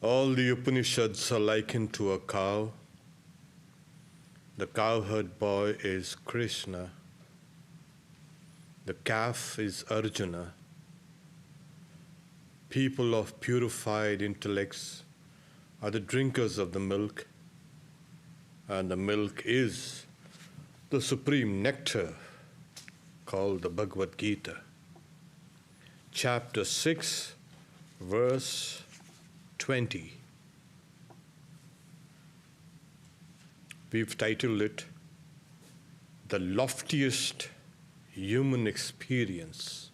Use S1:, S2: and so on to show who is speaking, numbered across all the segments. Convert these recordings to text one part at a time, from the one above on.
S1: All the Upanishads are likened to a cow. The cowherd boy is Krishna. The calf is Arjuna. People of purified intellects are the drinkers of the milk, and the milk is the supreme nectar called the Bhagavad-Gita. Chapter 6, verse 20. We've titled it, The Loftiest Human Experience.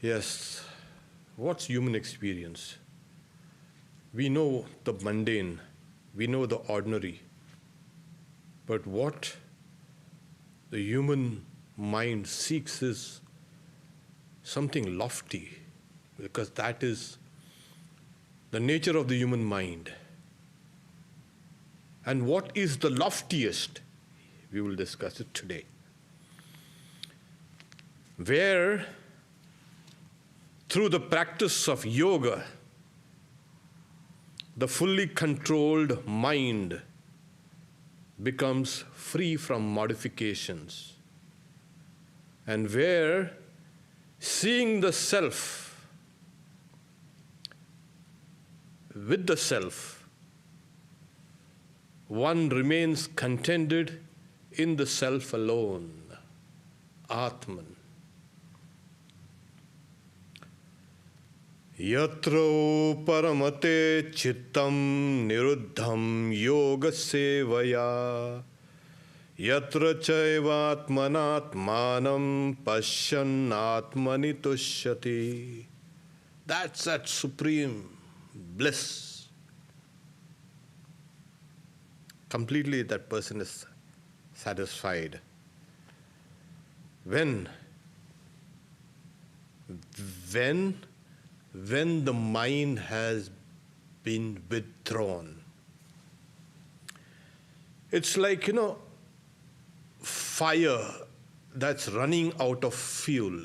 S1: Yes, what's human experience? We know the mundane, we know the ordinary, but what the human mind seeks is something lofty, because that is the nature of the human mind. And what is the loftiest? We will discuss it today. Where, through the practice of yoga, the fully controlled mind becomes free from modifications, and where, seeing the self with the self, one remains contented in the self alone, Atman. Yatro paramate chittam niruddham yoga sevaya yatra chaiva atmanatmanam pashyan atmani tushyati. That's that supreme bliss. Completely that person is satisfied. When the mind has been withdrawn. It's like, fire that's running out of fuel,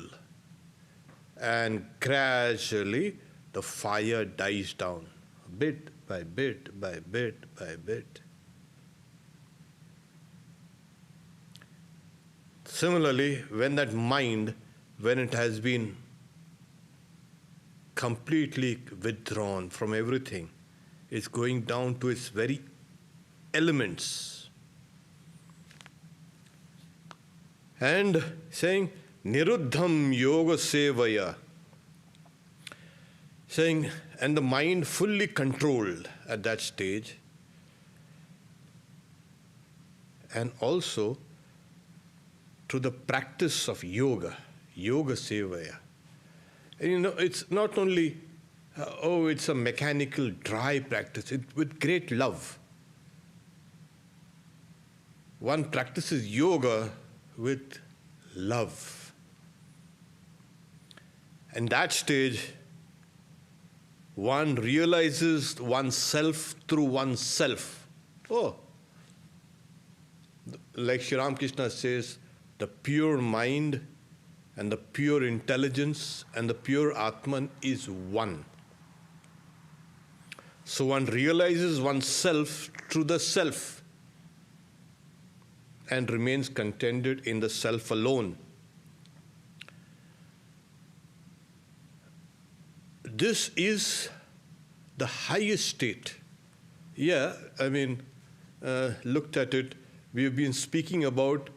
S1: and gradually the fire dies down, bit by bit by bit by bit. Similarly, when that mind, when it has been completely withdrawn from everything, is going down to its very elements. And saying, Niruddham yoga sevaya, saying, and the mind fully controlled at that stage, and also to the practice of yoga, yoga sevaya. And it's not only, it's a mechanical, dry practice, with great love. One practices yoga with love. And that stage, one realizes oneself through oneself. Like Sri Ramakrishna says, the pure mind and the pure intelligence and the pure Atman is one. So one realizes oneself through the self and remains contented in the self alone. This is the highest state. Looked at it, we have been speaking about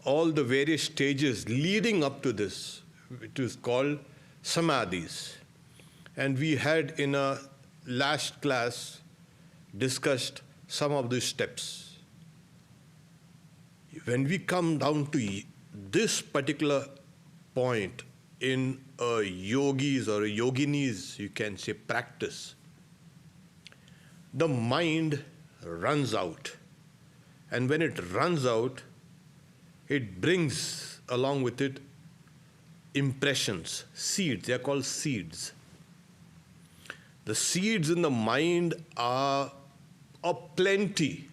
S1: all the various stages leading up to this, which is called samadhis. And we had in a last class discussed some of these steps. When we come down to this particular point in a yogi's or a yogini's, you can say, practice, the mind runs out. And when it runs out, it brings along with it impressions, seeds. They are called seeds. The seeds in the mind are plenty.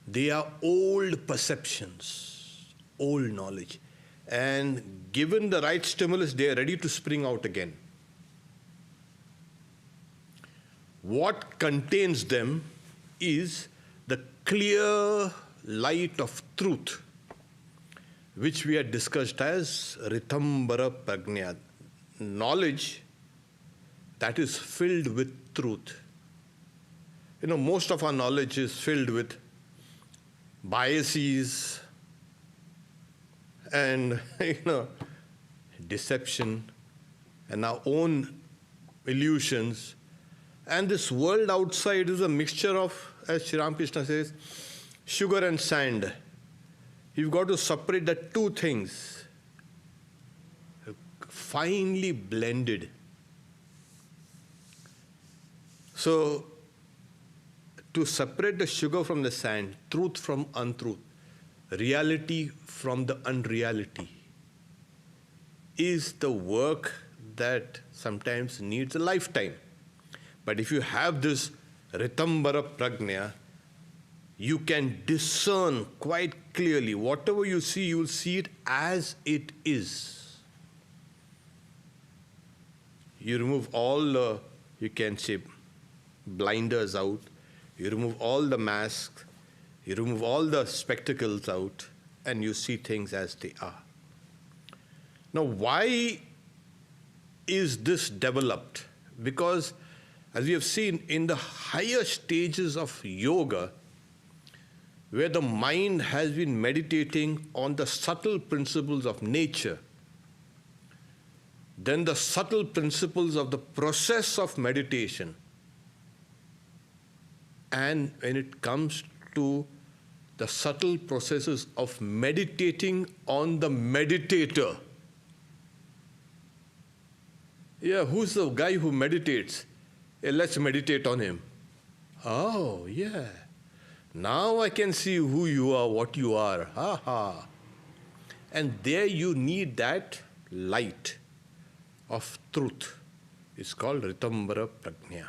S1: They are old perceptions, old knowledge. And given the right stimulus, they are ready to spring out again. what contains them is the clear light of truth, which we had discussed as Ritambara Prajna, knowledge that is filled with truth. Most of our knowledge is filled with biases and, deception and our own illusions. And this world outside is a mixture of, as Sri Ramakrishna says, sugar and sand. You've got to separate the two things, finely blended. So, to separate the sugar from the sand, truth from untruth, reality from the unreality, is the work that sometimes needs a lifetime. But if you have this Ritambara Prajna, you can discern quite clearly. Whatever you see, you will see it as it is. You remove all the, you can say, blinders out. You remove all the masks. You remove all the spectacles out, and you see things as they are. Now, why is this developed? Because, as we have seen, in the higher stages of yoga, where the mind has been meditating on the subtle principles of nature, then the subtle principles of the process of meditation, and when it comes to the subtle processes of meditating on the meditator. Yeah, who's the guy who meditates? Let's meditate on him. Oh, yeah. Now I can see who you are, what you are. Ha ha. And there you need that light of truth. It's called Ritambara Prajna.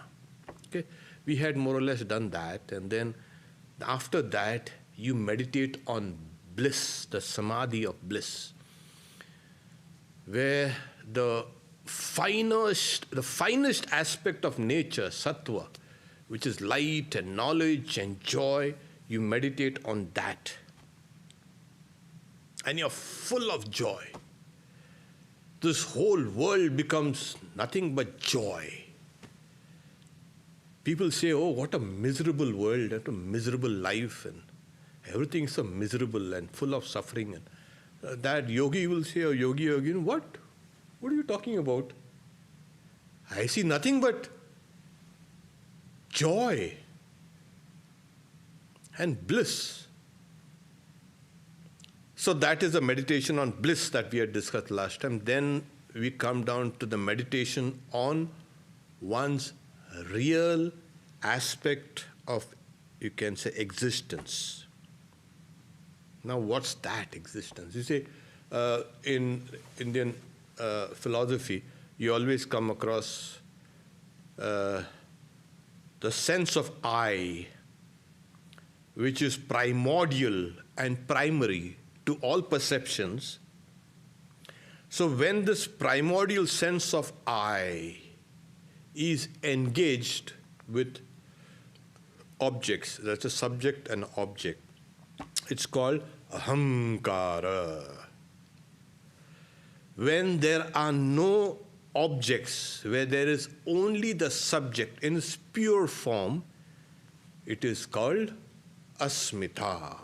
S1: Okay? We had more or less done that, and then after that, you meditate on bliss, the samadhi of bliss, where the finest aspect of nature, sattva, which is light and knowledge and joy, you meditate on that. And you're full of joy. This whole world becomes nothing but joy. People say, oh, what a miserable world, what a miserable life, and everything is so miserable and full of suffering. And that yogi will say, or yogi, what? What are you talking about? I see nothing but joy and bliss. So that is the meditation on bliss that we had discussed last time. Then we come down to the meditation on one's real aspect of, you can say, existence. Now, what's that existence? You say, in Indian philosophy, you always come across the sense of I, which is primordial and primary to all perceptions. So when this primordial sense of I is engaged with objects, that's a subject and object, it's called ahamkara. When there are no objects, where there is only the subject in its pure form, it is called asmita.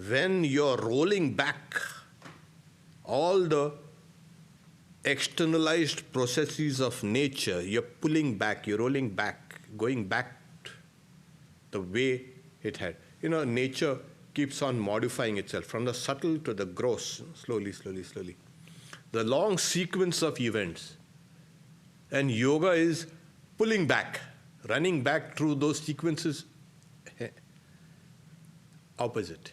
S1: When you're rolling back all the externalized processes of nature, you're pulling back, you're rolling back, going back the way it had. Nature keeps on modifying itself from the subtle to the gross, slowly, slowly, slowly. The long sequence of events. And yoga is pulling back, running back through those sequences. Opposite.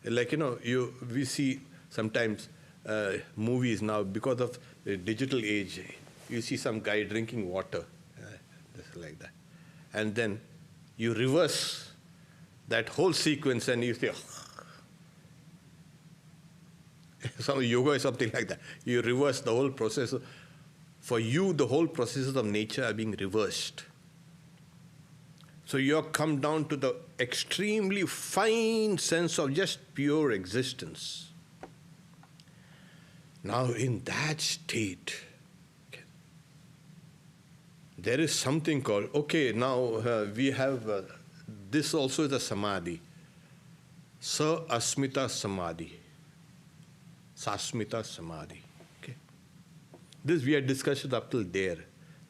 S1: Like, we see sometimes movies now, because of the digital age, you see some guy drinking water, just like that. And then you reverse that whole sequence and you say, some yoga is something like that. You reverse the whole process. For you, the whole processes of nature are being reversed. So you have come down to the extremely fine sense of just pure existence. Now in that state, there is something called, now we have, this also is a samadhi. Sa-asmita samadhi. Sasmita samadhi. Okay. This we had discussed up till there,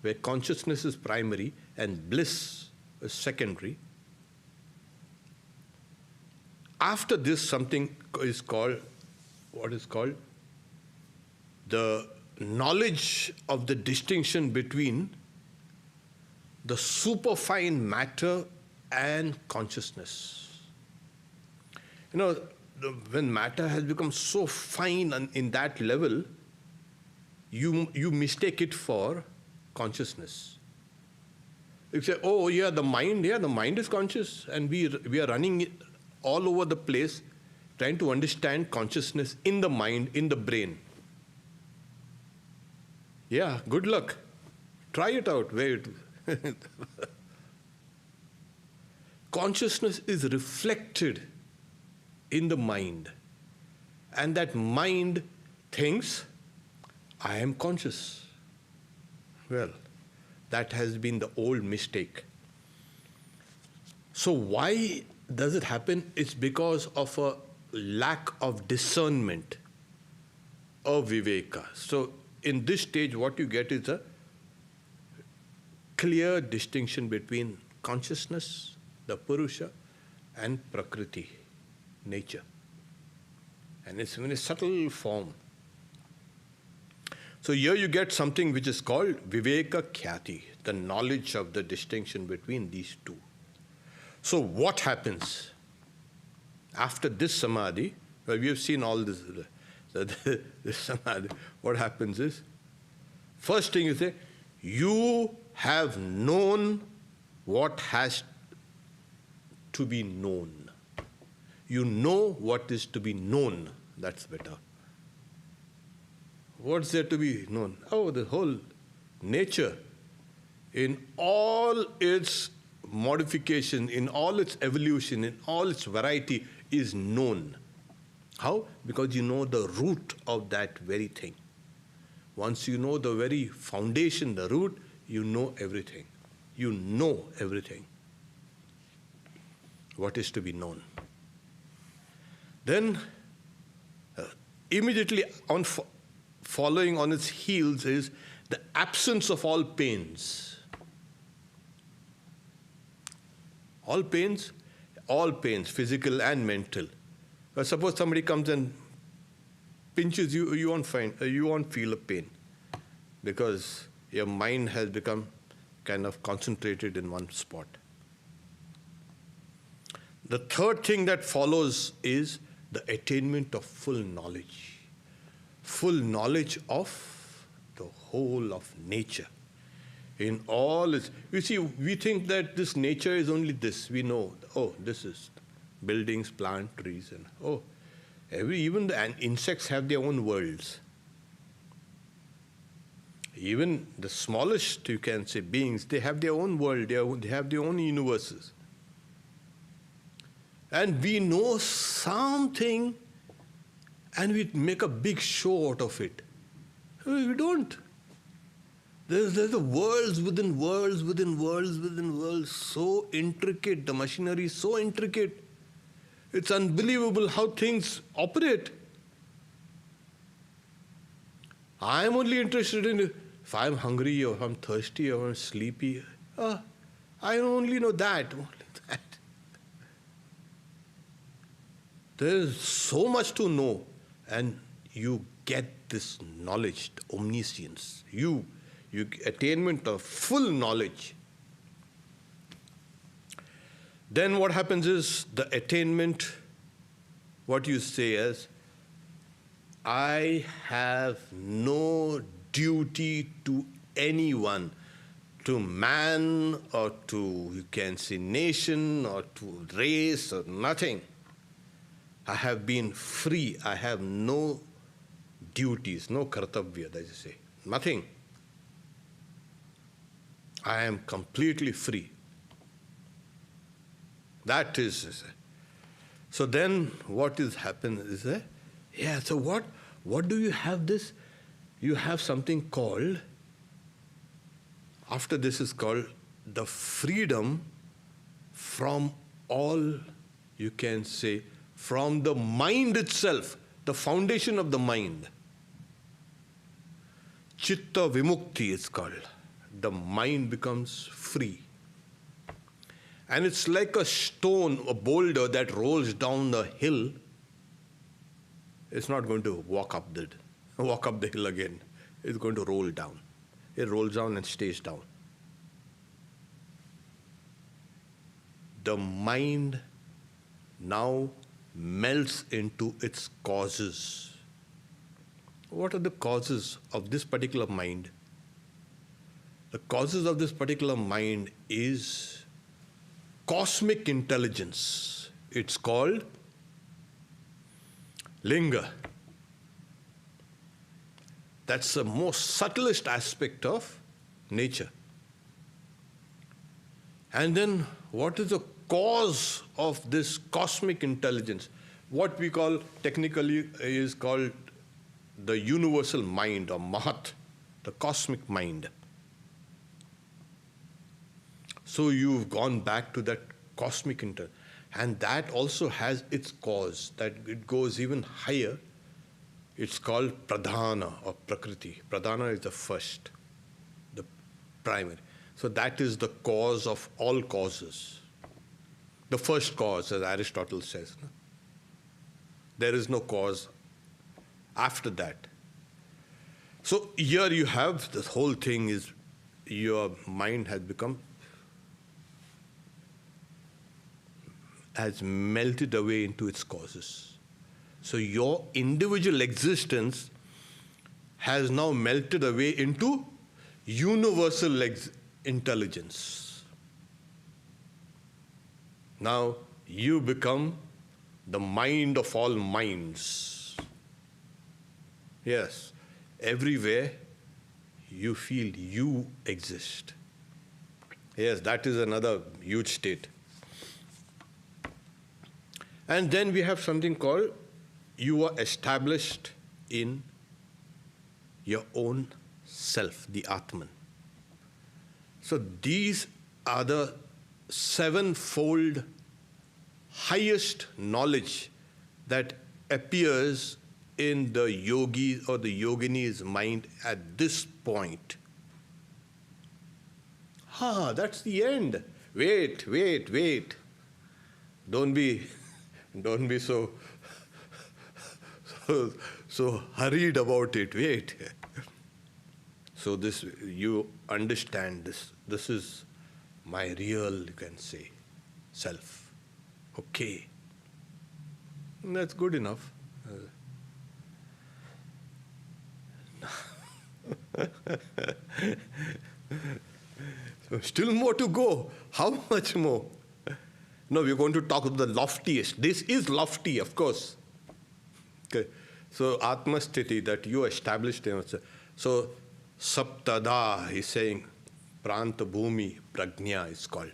S1: where consciousness is primary and bliss is secondary. After this, something is called, what is called? The knowledge of the distinction between the superfine matter and consciousness. You know, when matter has become so fine in that level, you mistake it for consciousness. You say, oh yeah, the mind is conscious, and we are running it all over the place trying to understand consciousness in the mind, in the brain. Yeah, good luck. Try it out. Wait. Consciousness is reflected in the mind, and that mind thinks, I am conscious. Well, that has been the old mistake. So why does it happen? It's because of a lack of discernment, of viveka. So in this stage, what you get is a clear distinction between consciousness, the Purusha, and Prakriti, nature. And it's in a subtle form. So here you get something which is called Viveka Khyati, the knowledge of the distinction between these two. So what happens after this samadhi? Well, we have seen all this, this samadhi. What happens is, first thing you say, you have known what has to be known. You know what is to be known. That's better. What's there to be known? Oh, the whole nature, in all its modification, in all its evolution, in all its variety, is known. How? Because you know the root of that very thing. Once you know the very foundation, the root, you know everything. You know everything. What is to be known. Then, immediately on following on its heels is the absence of all pains. All pains, physical and mental. Suppose somebody comes and pinches you, you won't feel a pain, because your mind has become kind of concentrated in one spot. The third thing that follows is the attainment of full knowledge. Full knowledge of the whole of nature. In all its, you see, we think that this nature is only this. We know, oh, this is buildings, plant, trees, and oh, even the insects have their own worlds. Even the smallest, you can say, beings, they have their own world, they have their own universes. And we know something, and we make a big show out of it. We don't. There's the worlds within worlds within worlds within worlds, so intricate. The machinery is so intricate. It's unbelievable how things operate. I'm only interested in if I'm hungry or if I'm thirsty or I'm sleepy. I only know that. Only that. There's so much to know, and you get this knowledge, the omniscience. You attainment of full knowledge. Then what happens is the attainment, what you say is, I have no duty to anyone, to man or to, you can say, nation or to race or nothing. I have been free. I have no duties, no kartavya, as you say, nothing. I am completely free. That is. So then what is happened is that, so what do you have this? You have something called, after this is called the freedom from all, you can say, from the mind itself, the foundation of the mind. Chitta Vimukti is called. The mind becomes free. And it's like a stone, a boulder that rolls down the hill. It's not going to walk up the hill again. It's going to roll down. It rolls down and stays down. The mind now melts into its causes. What are the causes of this particular mind? The causes of this particular mind is cosmic intelligence. It's called Linga. That's the most subtlest aspect of nature. And then what is the cause of this cosmic intelligence? What we call technically is called the universal mind, or Mahat, the cosmic mind. So you've gone back to that cosmic intelligence. And that also has its cause, that it goes even higher. It's called Pradhana or Prakriti. Pradhana is the first, the primary. So that is the cause of all causes. The first cause, as Aristotle says. No? There is no cause after that. So here you have this whole thing is your mind has melted away into its causes. So your individual existence has now melted away into universal intelligence. Now you become the mind of all minds. Yes, everywhere you feel you exist. Yes, that is another huge state. And then we have something called you are established in your own self, the Atman. So these are the sevenfold highest knowledge that appears in the yogi or the yogini's mind at this point. That's the end. Wait. Don't be so hurried about it. Wait. So this, you understand this. This is my real, you can say, self. Okay. And that's good enough. So still more to go. How much more? No, we're going to talk about the loftiest. This is lofty, of course. Okay. So Atmasthiti, that you established in yourself. So Saptada, he's saying, Pranta Bhumi, Prajna is called.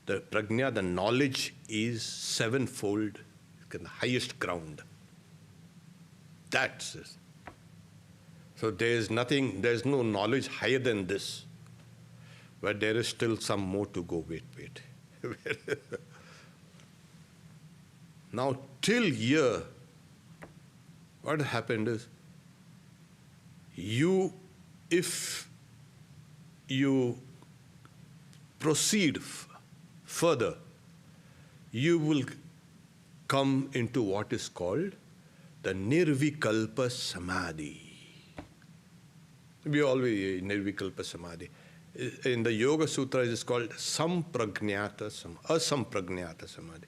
S1: The Prajna, the knowledge is sevenfold, the highest ground. That's it. So there's no knowledge higher than this. But there is still some more to go. Wait. Now, till here, what happened is, if you proceed further, you will come into what is called the Nirvikalpa Samadhi. We always Nirvikalpa Samadhi. In the Yoga Sutras, it's called Sampragnata Samadhi.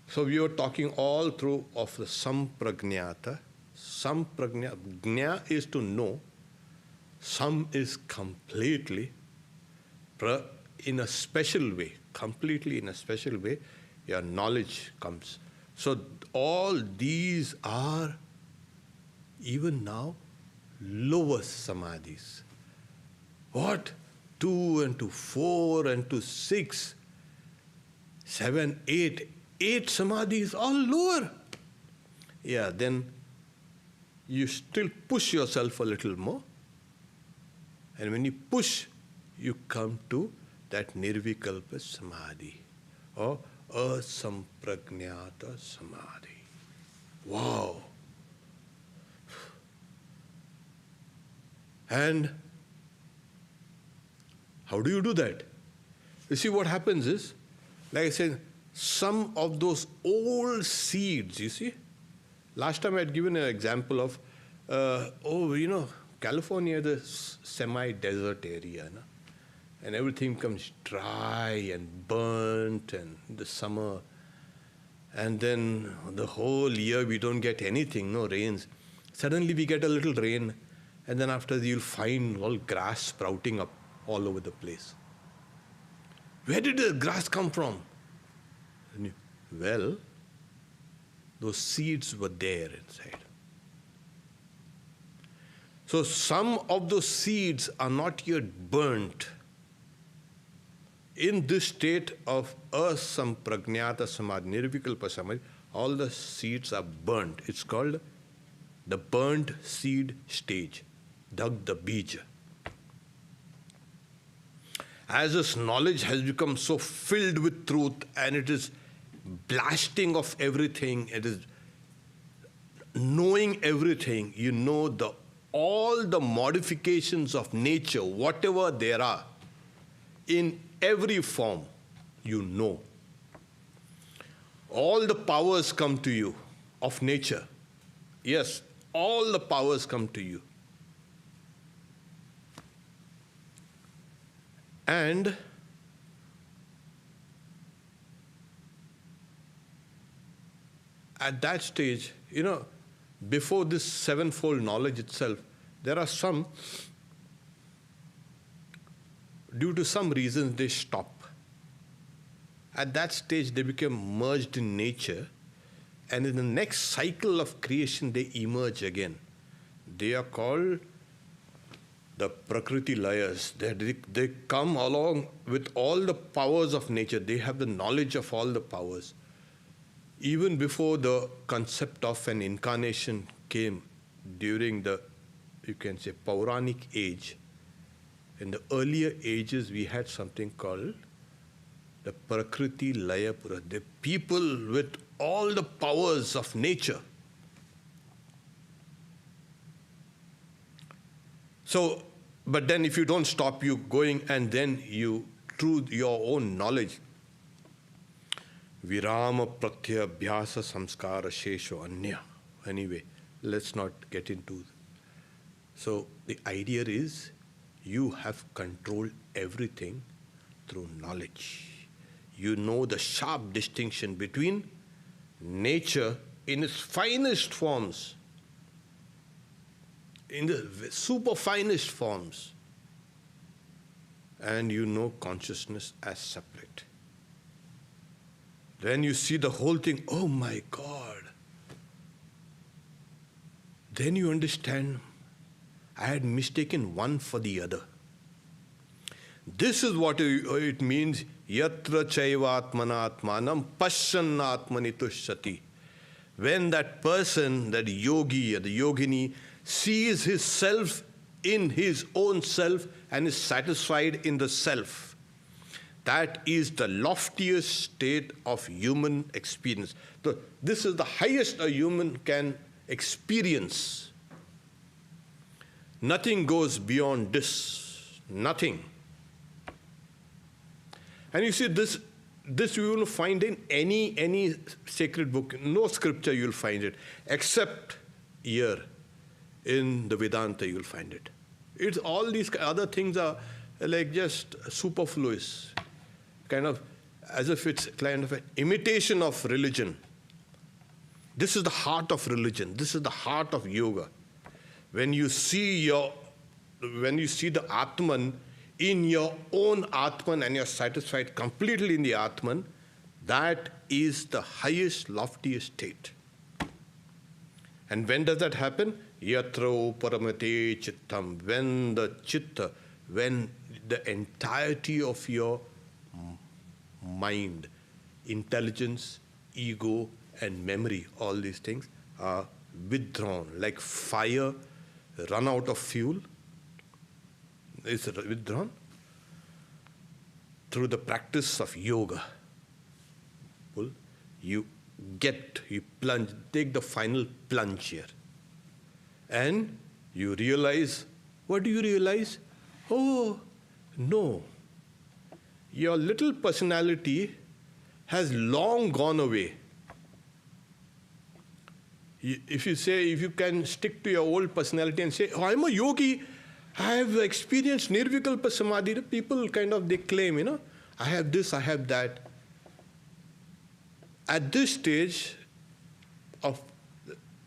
S1: So we were talking all through of the Sampragnata. Gnya is to know. Sam is completely, in a special way, completely in a special way, your knowledge comes. So all these are, even now, lower samadhis. What? 2 and to 4 and to 6. 7, 8 samadhis, all lower. Yeah, then you still push yourself a little more. And when you push, you come to that nirvikalpa samadhi or asampragnata samadhi. Wow. And how do you do that? You see, what happens is, like I said, some of those old seeds, you see, last time I had given an example of, California is a semi-desert area, no? And everything comes dry and burnt and in the summer. And then the whole year we don't get anything, no rains. Suddenly we get a little rain, and then after you'll find all grass sprouting up all over the place. Where did the grass come from? Well, those seeds were there inside. So some of those seeds are not yet burnt. In this state of asampragnata samadhi, nirvikalpa samadhi, all the seeds are burnt. It's called the burnt seed stage, dagda bija. As this knowledge has become so filled with truth and it is blasting of everything, it is knowing everything, you know all the modifications of nature, whatever there are, in every form, you know. All the powers come to you of nature. Yes, all the powers come to you. And at that stage, before this sevenfold knowledge itself, there are some, due to some reasons, they stop. At that stage, they become merged in nature, and in the next cycle of creation, they emerge again. They are called the Prakriti Liars. They come along with all the powers of nature. They have the knowledge of all the powers. Even before the concept of an incarnation came during the, you can say, Pauranic age, in the earlier ages we had something called the Prakriti Laya Pura, the people with all the powers of nature. So, but then if you don't stop you going and then you, through your own knowledge, Virama Pratyaya Abhyasa Samskara Shesho Anya. Anyway, let's not get into. So the idea is you have controlled everything through knowledge. You know the sharp distinction between nature in its finest forms, in the super finest forms, and you know consciousness as separate. Then you see the whole thing, oh my God. Then you understand, I had mistaken one for the other. This is what it means, yatra chaivatmana atmanam pasyannatmani tushyati. When that person, that yogi or the yogini, sees his self in his own self and is satisfied in the self, that is the loftiest state of human experience. This is the highest a human can experience. Nothing goes beyond this. Nothing. And you see, this you will find in any sacred book. No scripture you will find it, except here in the Vedanta you will find it. It's all these other things are like just superfluous. Kind of as if it's kind of an imitation of religion. This is the heart of religion. This is the heart of yoga. When you see the Atman in your own Atman and you're satisfied completely in the Atman, that is the highest, loftiest state. And when does that happen? Yatra paramate chittam. When the chitta, when the entirety of your mind intelligence, ego, and memory, all these things are withdrawn. Like fire run out of fuel, is withdrawn through the practice of yoga. You plunge, take the final plunge here. And you realize, what do you realize? Oh, no. Your little personality has long gone away. If you can stick to your old personality and say, oh, I'm a yogi, I have experienced Nirvikalpa Samadhi. People they claim, I have this, I have that. At this stage of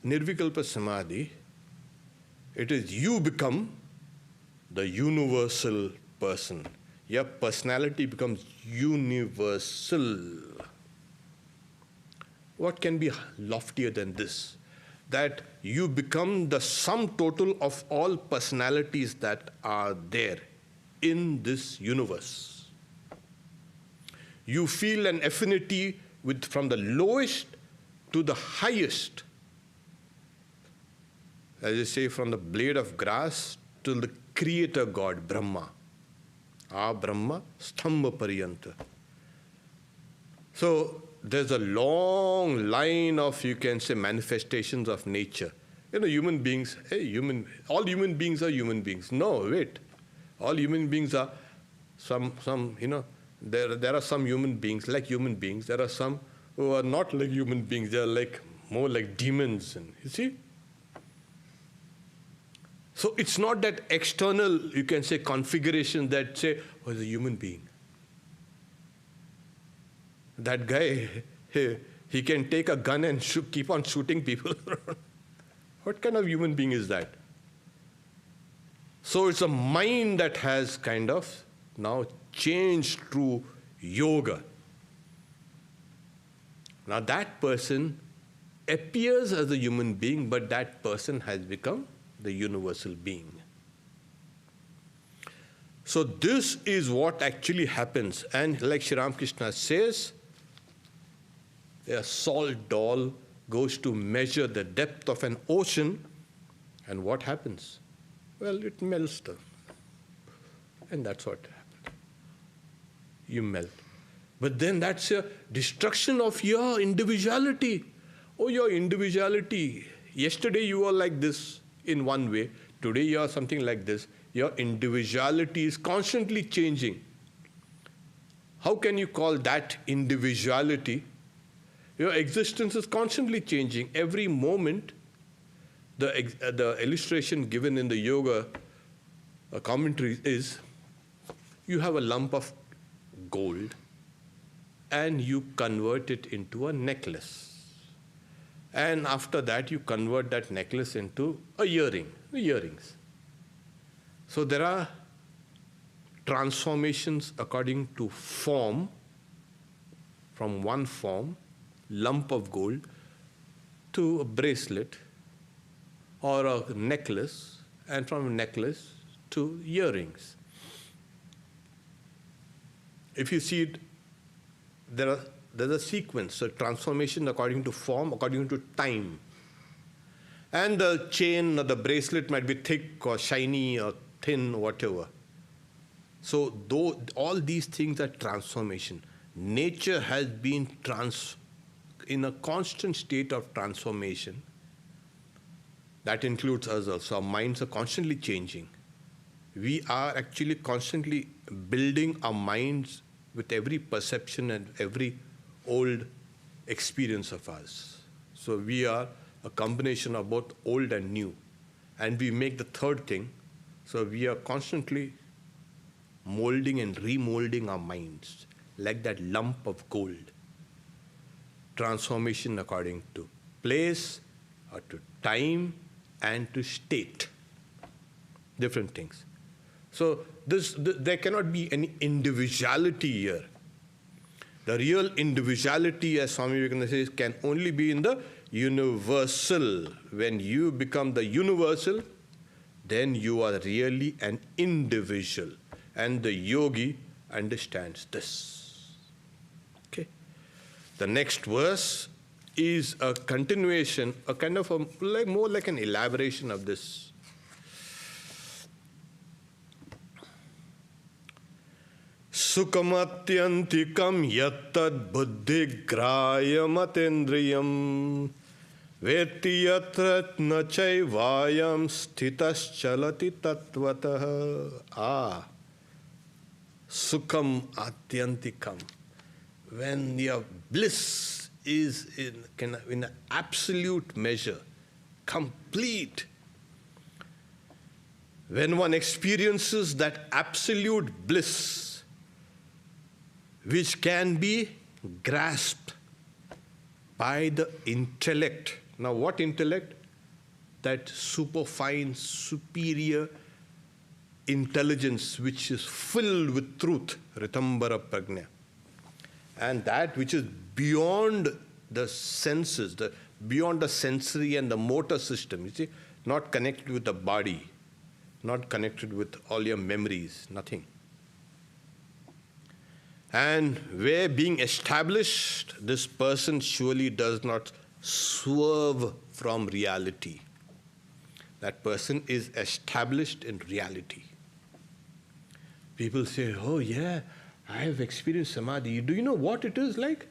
S1: Nirvikalpa Samadhi, it is you become the universal person. Your personality becomes universal. What can be loftier than this? That you become the sum total of all personalities that are there in this universe. You feel an affinity from the lowest to the highest. As I say, from the blade of grass to the creator God, Brahma. Brahma, Stamba Pariyanta. So there's a long line of, you can say, manifestations of nature. Human beings, all human beings are human beings. No, wait. All human beings are there are some human beings like human beings. There are some who are not like human beings. They are more like demons. And you see? So it's not that external, you can say, configuration that say, oh, he's a human being. That guy, he can take a gun and keep on shooting people. What kind of human being is that? So it's a mind that has now changed through yoga. Now that person appears as a human being, but that person has become the universal being. So this is what actually happens. And like Sri Ramakrishna says, a salt doll goes to measure the depth of an ocean, and what happens? Well, it melts down. And that's what happens. You melt. But then that's a destruction of your individuality. Oh, your individuality. Yesterday you were like this in one way. Today you are something like this. Your individuality is constantly changing. How can you call that individuality? Your existence is constantly changing. Every moment, the illustration given in the yoga commentary is, you have a lump of gold and you convert it into a necklace. And after that, you convert that necklace into earrings. So there are transformations according to form, from one form, lump of gold, to a bracelet or a necklace, and from a necklace to earrings. If you see it, there's a sequence, a transformation according to form, according to time. And the chain or the bracelet might be thick or shiny or thin, whatever. So all these things are transformation. Nature has been in a constant state of transformation. That includes us also. Our minds are constantly changing. We are actually constantly building our minds with every perception and every old experience of us. So we are a combination of both old and new. And we make the third thing. So we are constantly molding and remolding our minds like that lump of gold. Transformation according to place, or to time, and to state. Different things. So there cannot be any individuality here. The real individuality, as Swami Vivekananda says, can only be in the universal. When you become the universal, then you are really an individual. And the yogi understands this. Okay. The next verse is a continuation, a kind of more like an elaboration of this. Sukhamatyantikam yattad buddhigraya matendriyam veti yatra nachayvayam sthitas chalati tatvatah. Sukham atyantikam. When your bliss is in an absolute measure, complete. When one experiences that absolute bliss, which can be grasped by the intellect. Now what intellect? That superfine, superior intelligence which is filled with truth, Ritambara Prajna. And that which is beyond the senses, beyond the sensory and the motor system, you see, not connected with the body, not connected with all your memories, nothing. And where being established, this person surely does not swerve from reality. That person is established in reality. People say, oh yeah, I have experienced samadhi. Do you know what it is like?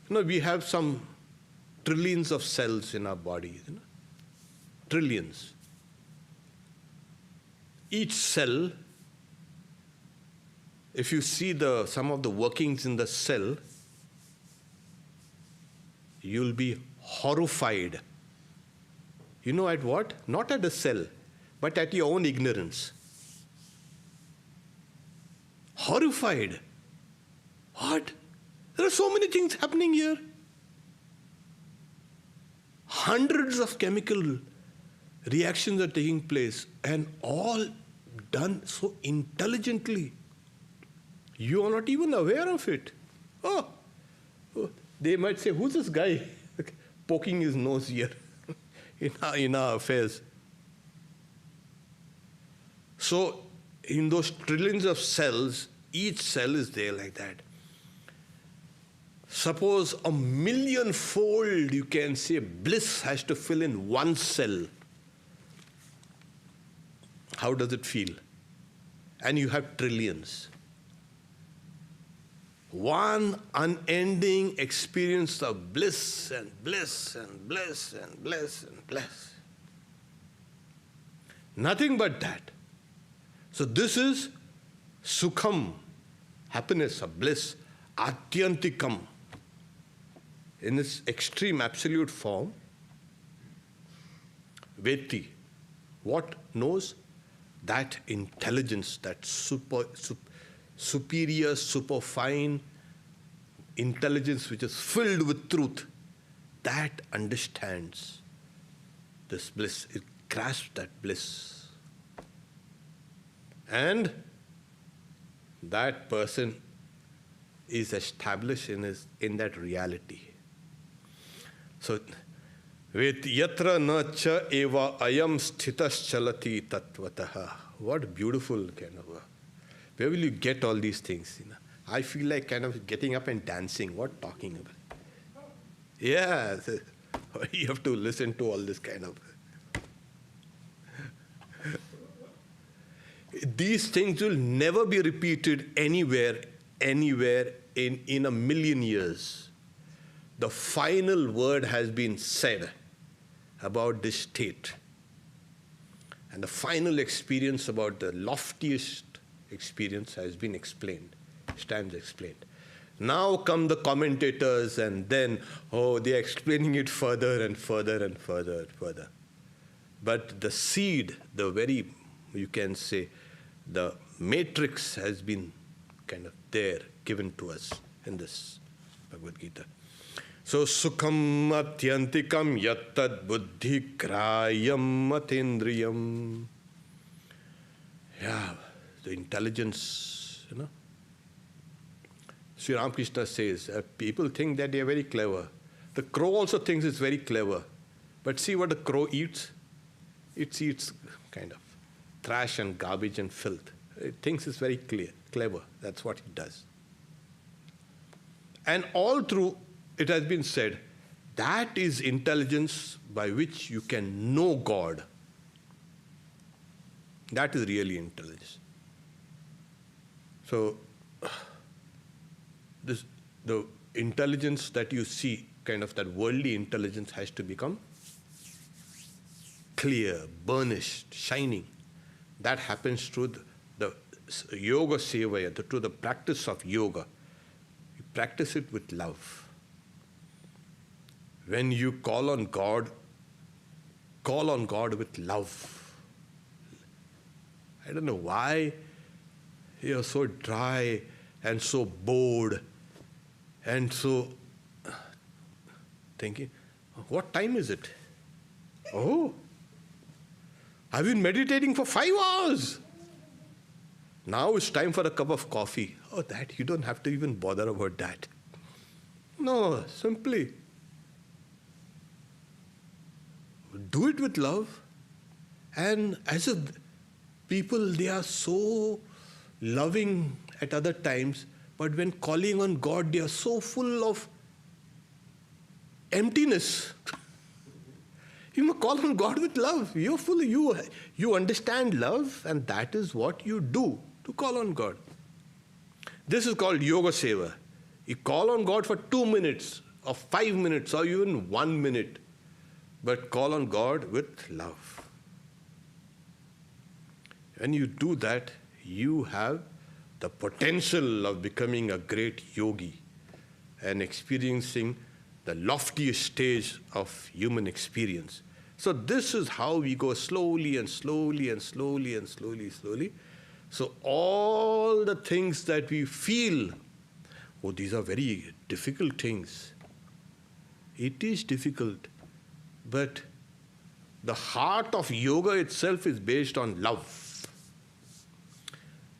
S1: You know, we have some trillions of cells in our body. You know? Trillions. Each cell, if you see some of the workings in the cell, you'll be horrified. You know at what? Not at the cell, but at your own ignorance. Horrified. What? There are so many things happening here. Hundreds of chemical reactions are taking place, and all done so intelligently. You are not even aware of it. Oh, they might say, who's this guy poking his nose here in our affairs? So, in those trillions of cells, each cell is there like that. Suppose 1,000,000-fold, you can say, bliss has to fill in one cell. How does it feel? And you have trillions. One unending experience of bliss and bliss and bliss and bliss and bliss. Nothing but that. So this is sukham, happiness or bliss, atyantikam, in its extreme absolute form. Veti, what knows? That intelligence, that superior, superfine intelligence which is filled with truth, that understands this bliss. It grasps that bliss. And that person is established in that reality. So, Vet yatra na cha eva ayam sthitas chalati tatvatah. What beautiful kind of where will you get all these things? You know? I feel like kind of getting up and dancing. What talking about? Yeah, you have to listen to all this kind of. These things will never be repeated anywhere in 1,000,000 years. The final word has been said about this state. And the final experience about the loftiest experience has been explained, stands explained. Now come the commentators and then, they are explaining it further and further and further and further. But the seed, the very, you can say, the matrix has been kind of there, given to us in this Bhagavad-Gita. So, sukham atyantikam yattad buddhi grayam matendriyam. Yeah, the intelligence, you know. Sri Ramakrishna says, people think that they are very clever. The crow also thinks it's very clever. But see what the crow eats? It eats kind of trash and garbage and filth. It thinks it's very clever. That's what it does. And all through it has been said, that is intelligence by which you can know God. That is really intelligence. So, the intelligence that you see, kind of that worldly intelligence, has to become clear, burnished, shining. That happens through the yoga sevaya, through the practice of yoga. You practice it with love. When you call on God with love. I don't know why you're so dry and so bored and so thinking, what time is it? Oh, I've been meditating for 5 hours. Now it's time for a cup of coffee. Oh, that, you don't have to even bother about that. No, simply do it with love. And as a people, they are so loving at other times, but when calling on God, they are so full of emptiness. You must call on God with love. You're full. You understand love, and that is what you do to call on God. This is called yoga seva. You call on God for 2 minutes, or 5 minutes, or even 1 minute, but call on God with love. When you do that, you have the potential of becoming a great yogi and experiencing the loftiest stage of human experience. So this is how we go slowly and slowly and slowly and slowly. So all the things that we feel, oh, these are very difficult things. It is difficult, but the heart of yoga itself is based on love.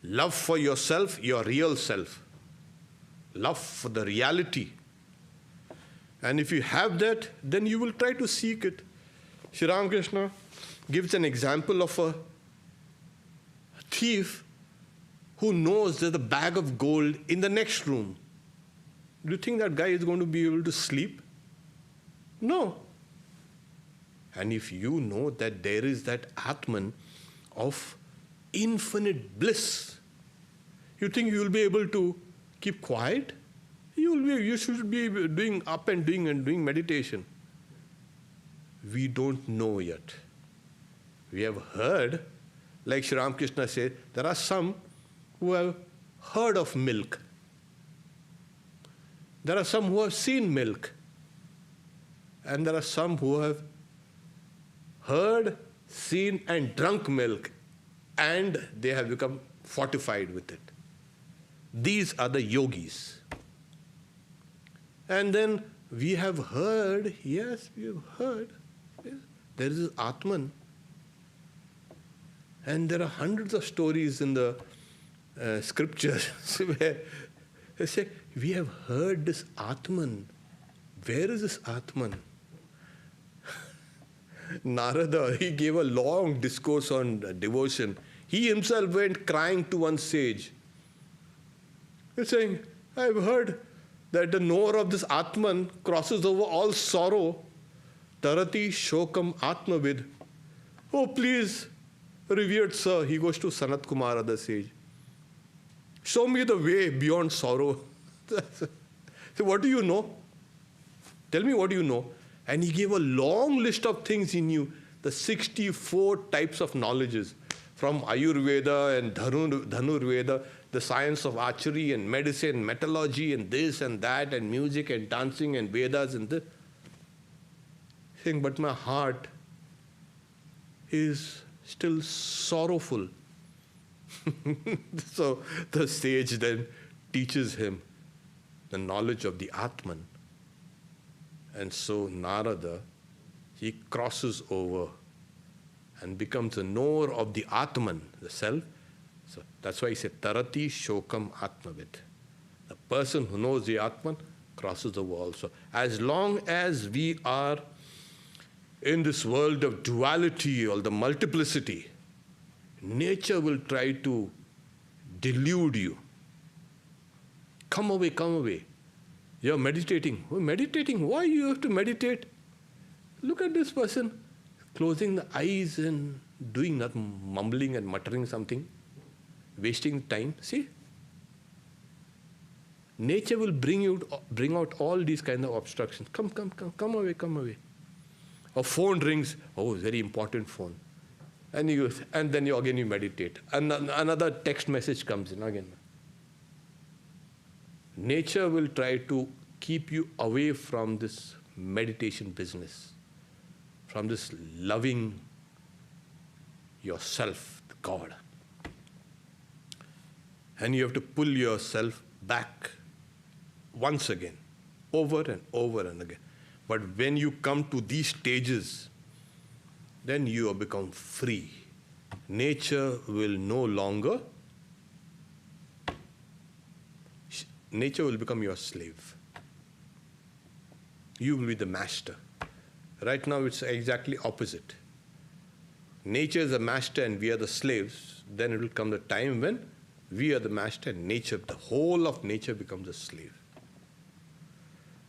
S1: Love for yourself, your real self. Love for the reality. And if you have that, then you will try to seek it. Sri Ramakrishna gives an example of a thief who knows there's a bag of gold in the next room. Do you think that guy is going to be able to sleep? No. And if you know that there is that Atman of infinite bliss, you think you will be able to keep quiet? You should be doing up and doing meditation. We don't know yet. We have heard, like Sri Ramakrishna said, there are some who have heard of milk. There are some who have seen milk. And there are some who have heard, seen, and drunk milk, and they have become fortified with it. These are the yogis. And then we have heard, yes, we have heard, yes, there is Atman. And there are hundreds of stories in the scriptures where they say, we have heard this Atman. Where is this Atman? Narada, he gave a long discourse on devotion. He himself went crying to one sage. He's saying, I've heard that the knower of this Atman crosses over all sorrow. Tarati shokam atmavid. Oh, please, revered sir. He goes to Sanat Kumara, the sage. Show me the way beyond sorrow. So what do you know? Tell me what you know. And he gave a long list of things he knew. The 64 types of knowledges. From Ayurveda and Dhanurveda, the science of archery and medicine, metallurgy and this and that and music and dancing and Vedas and this. Saying, but my heart is still sorrowful. So the sage then teaches him the knowledge of the Atman. And so Narada, he crosses over and becomes a knower of the Atman, the self. So that's why he said, Tarati Shokam Atmavid. The person who knows the Atman crosses over also. As long as we are in this world of duality or the multiplicity, nature will try to delude you. Come away, come away. You're meditating. Oh, meditating? Why you have to meditate? Look at this person closing the eyes and doing nothing, mumbling and muttering something, wasting time. See? Nature will bring out all these kind of obstructions. Come away. A phone rings. Oh, very important phone. And then you meditate. And another text message comes in again. Nature will try to keep you away from this meditation business, from this loving yourself, God. And you have to pull yourself back once again, over and over and again. But when you come to these stages, then you have become free. Nature will no longer, nature will become your slave. You will be the master. Right now it's exactly opposite. Nature is the master and we are the slaves. Then it will come the time when we are the master and nature, the whole of nature becomes a slave.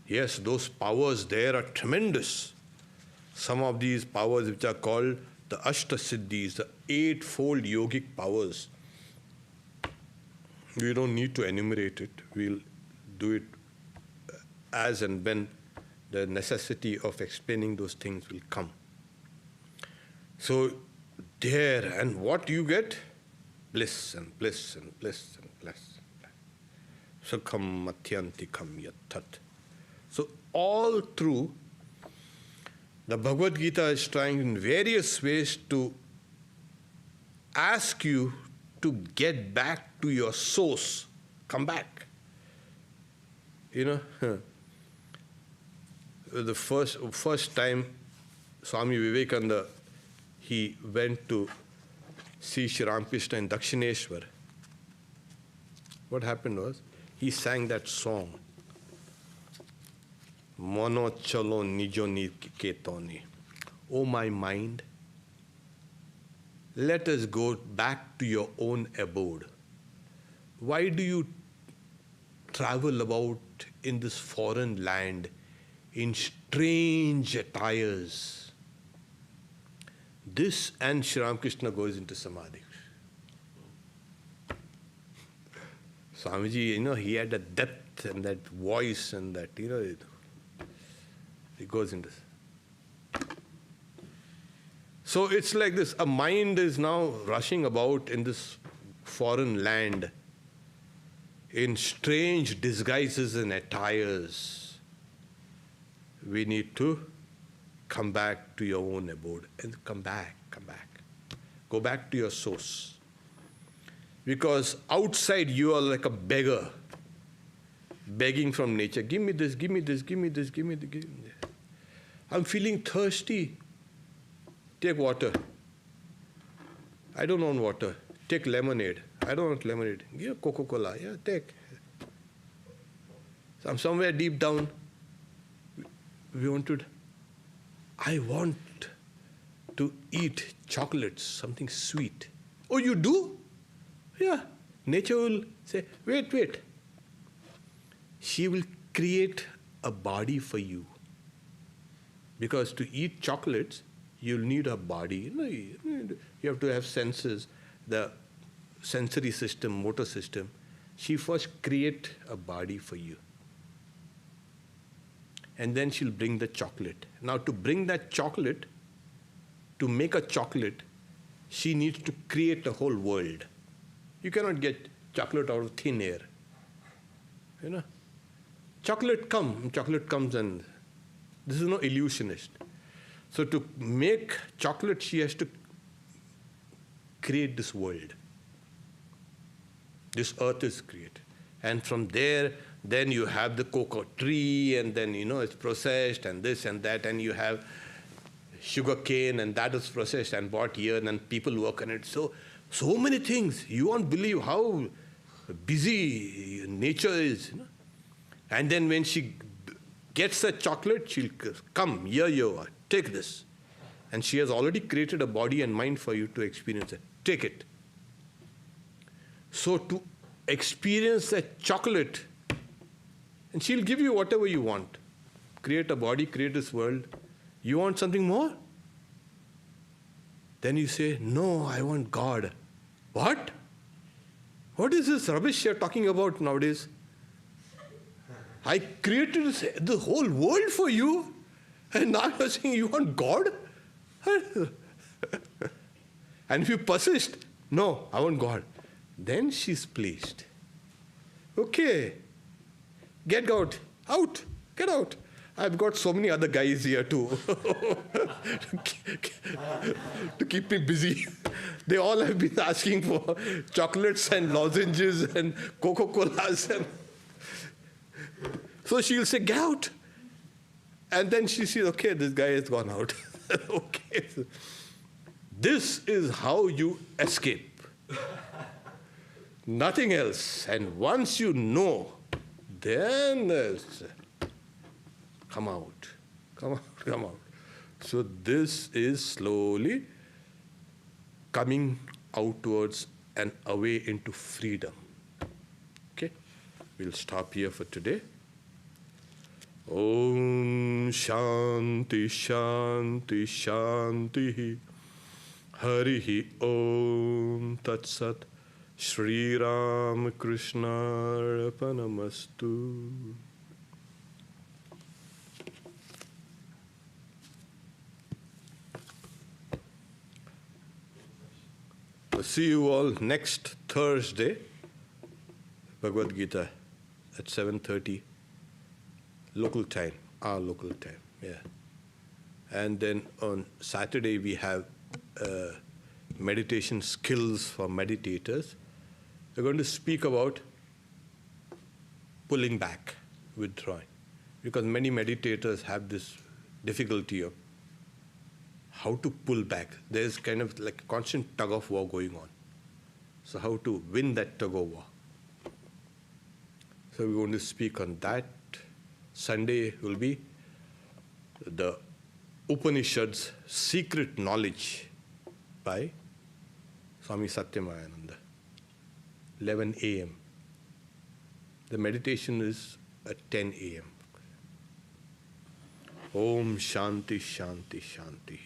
S1: Yes, those powers there are tremendous. Some of these powers which are called the Ashtasiddhis, the eightfold yogic powers. We don't need to enumerate it. We'll do it as and when the necessity of explaining those things will come. So there, and what you get? Bliss and bliss and bliss and bliss. Sukham matyantikam yattat. So all through, the Bhagavad-Gita is trying in various ways to ask you to get back to your source. Come back. The first time Swami Vivekananda, he went to see Sri Ramakrishna in Dakshineshwar. What happened was, he sang that song, Mono chalo nijo niketoni. Oh my mind, let us go back to your own abode. Why do you travel about in this foreign land in strange attires? This, and Sri Ramakrishna goes into Samadhi. Swamiji, he had that depth and that voice and that, he goes into. So it's like this, a mind is now rushing about in this foreign land in strange disguises and attires. We need to come back to your own abode and come back. Go back to your source. Because outside you are like a beggar, begging from nature. Give me this, give me this, give me this, give me this. I'm feeling thirsty. Take water. I don't want water. Take lemonade. I don't want lemonade. Give Coca-Cola. Yeah, take. Somewhere deep down, I want to eat chocolates, something sweet. Oh, you do? Yeah. Nature will say, wait. She will create a body for you. Because to eat chocolates, you'll need a body. You have to have senses, the sensory system, motor system. She first create a body for you. And then she'll bring the chocolate. Now to bring that chocolate, to make a chocolate, she needs to create a whole world. You cannot get chocolate out of thin air. Chocolate comes, and this is no illusionist. So to make chocolate, she has to create this world. This earth is created. And from there, then you have the cocoa tree, and then, it's processed, and this and that, and you have sugar cane, and that is processed and brought here, and then people work on it. So many things. You won't believe how busy nature is. And then when she gets a chocolate, she'll come, here you are, take this. And she has already created a body and mind for you to experience it. Take it. So to experience that chocolate, And she'll give you whatever you want. Create a body, create this world. You want something more? Then you say, no, I want God. What? What is this rubbish you're talking about nowadays? I created the whole world for you, and now you're saying you want God? And if you persist, no, I want God, then she's pleased. Okay, get out, get out. I've got so many other guys here too to keep me busy. They all have been asking for chocolates and lozenges and Coca-Colas. So she'll say, get out. And then she sees, okay, this guy has gone out. Okay. This is how you escape. Nothing else. And once you know, then come out. So this is slowly coming outwards and away into freedom. Okay? We'll stop here for today. Om Shanti Shanti Shanti Harihi Om Tat Sat Shri Ram Krishna Arpanamastu. I'll see you all next Thursday, Bhagavad-Gita at 7:30 local time, our local time, yeah. And then on Saturday we have meditation skills for meditators. We're going to speak about pulling back, withdrawing, because many meditators have this difficulty of how to pull back. There's kind of like a constant tug of war going on. So how to win that tug of war. So we're going to speak on that. Sunday will be the Upanishads Secret Knowledge by Swami Satyamayananda, 11 a.m. The meditation is at 10 a.m. Om Shanti Shanti Shanti.